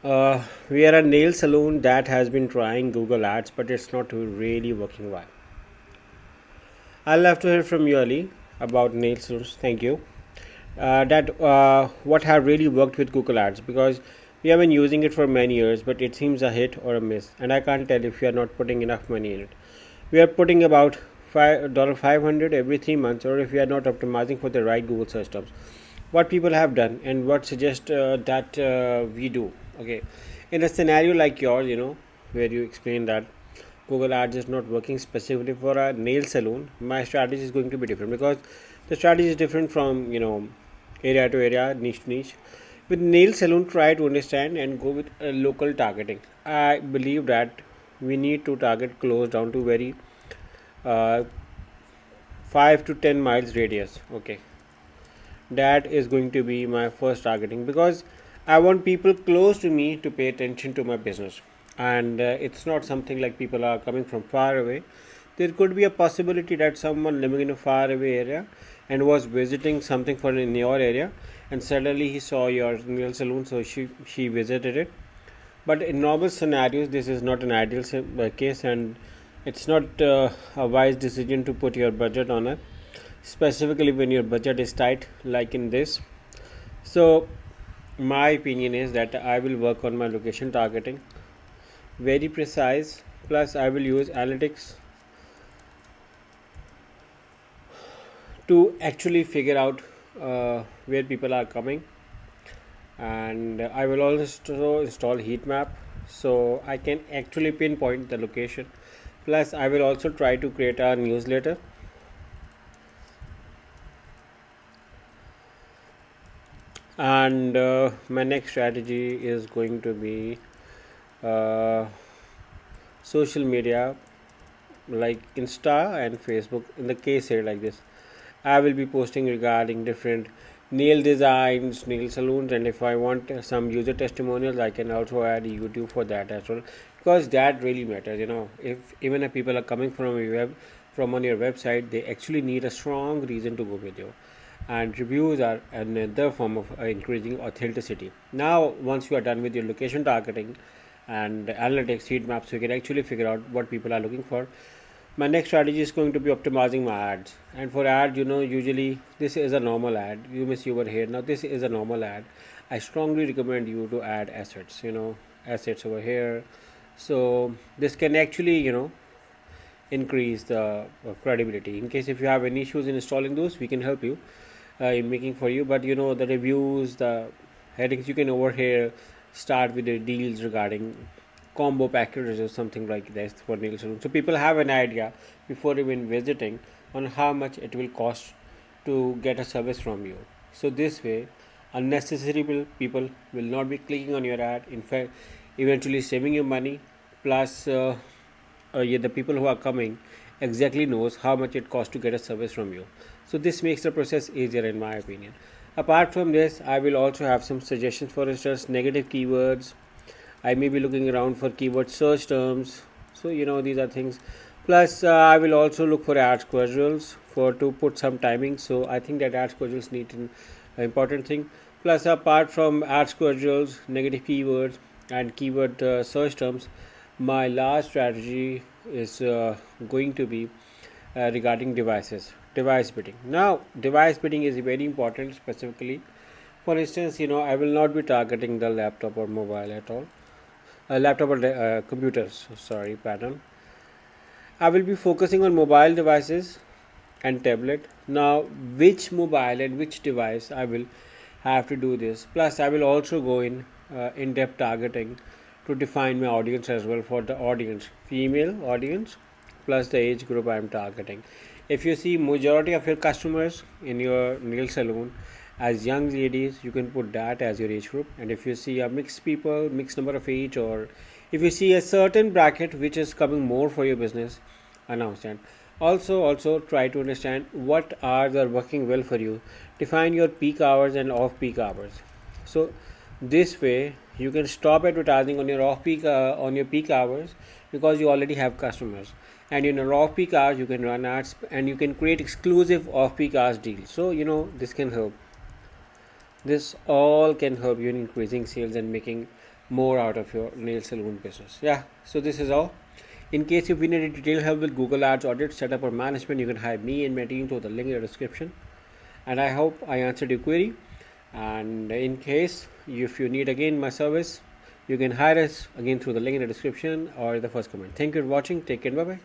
We are a nail salon that has been trying Google Ads, but it's not really working well. I'll love to hear from you, Ali, about nail salons. Thank you. That what have really worked with Google Ads because we have been using it for many years, but it seems a hit or a miss, and I can't tell if we are not putting enough money in it. We are putting about $500 every 3 months, or if we are not optimizing for the right Google search terms. What people have done and what suggest that we do. Okay, in a scenario like yours, where you explain that Google Ads is not working specifically for a nail salon, my strategy is going to be different because the strategy is different from area to area, niche to niche. With nail salon, try to understand and go with local targeting. I believe that we need to target close down to very uh, 5 to 10 miles radius. Okay, that is going to be my first targeting because I want people close to me to pay attention to my business. And it's not something like people are coming from far away. There could be a possibility that someone living in a far away area and was visiting something for in your area, and suddenly he saw your nail salon, so she visited it. But in normal scenarios, this is not an ideal case, and it's not a wise decision to put your budget on it, specifically when your budget is tight, like in this. So, my opinion is that I will work on my location targeting, very precise. Plus, I will use analytics to actually figure out where people are coming, and I will also install heat map so I can actually pinpoint the location. Plus, I will also try to create a newsletter. And my next strategy is going to be uh, social media like Insta and Facebook. In the case here like this, I will be posting regarding different nail designs, nail salons, and if I want some user testimonials, I can also add YouTube for that as well, because that really matters. If even if people are coming from a from on your website, they actually need a strong reason to go with you. And reviews are another form of increasing authenticity. Now, once you are done with your location targeting and analytics heat maps, you can actually figure out what people are looking for. My next strategy is going to be optimizing my ads. And for ad, usually this is a normal ad. You may see over here. Now this is a normal ad. I strongly recommend you to add assets. Assets over here. So this can actually increase the credibility. In case if you have any issues in installing those, we can help you in making for you. But the reviews, the headings, you can over here start with the deals regarding combo packages or something like this for nail salon, so people have an idea before even visiting on how much it will cost to get a service from you. So this way, unnecessary people will not be clicking on your ad, in fact eventually saving you money. Plus yeah, the people who are coming exactly knows how much it costs to get a service from you. So this makes the process easier in my opinion. Apart from this, I will also have some suggestions. For instance, negative keywords, I may be looking around for keyword search terms. So these are things. Plus, I will also look for ad schedules for to put some timing. So I think that ad schedules need an important thing. Plus, apart from ad schedules, negative keywords, and keyword search terms, my last strategy is going to be regarding device bidding. Now, device bidding is very important, specifically. For instance, I will not be targeting the laptop or mobile at all. Laptop or computers, sorry, pattern. I will be focusing on mobile devices and tablet. Now, which mobile and which device I will have to do this. Plus, I will also go in-depth targeting to define my audience as well. For the audience, female audience, plus the age group I am targeting. If you see majority of your customers in your nail salon as young ladies, you can put that as your age group. And if you see a mixed people, mixed number of age, or if you see a certain bracket which is coming more for your business, announce that. Also try to understand what hours are working well for you. Define your peak hours and off peak hours. So this way you can stop advertising on your off peak on your peak hours, because you already have customers. And in your off peak hours you can run ads and you can create exclusive off peak hours deals. So this can help. This all can help you in increasing sales and making more out of your nail salon business. Yeah, so this is all. In case if you need any detailed help with Google Ads audit, setup, or management, you can hire me and my team through the link in the description. And I hope I answered your query. And in case if you need again my service, you can hire us again through the link in the description or the first comment. Thank you for watching. Take care. Bye bye.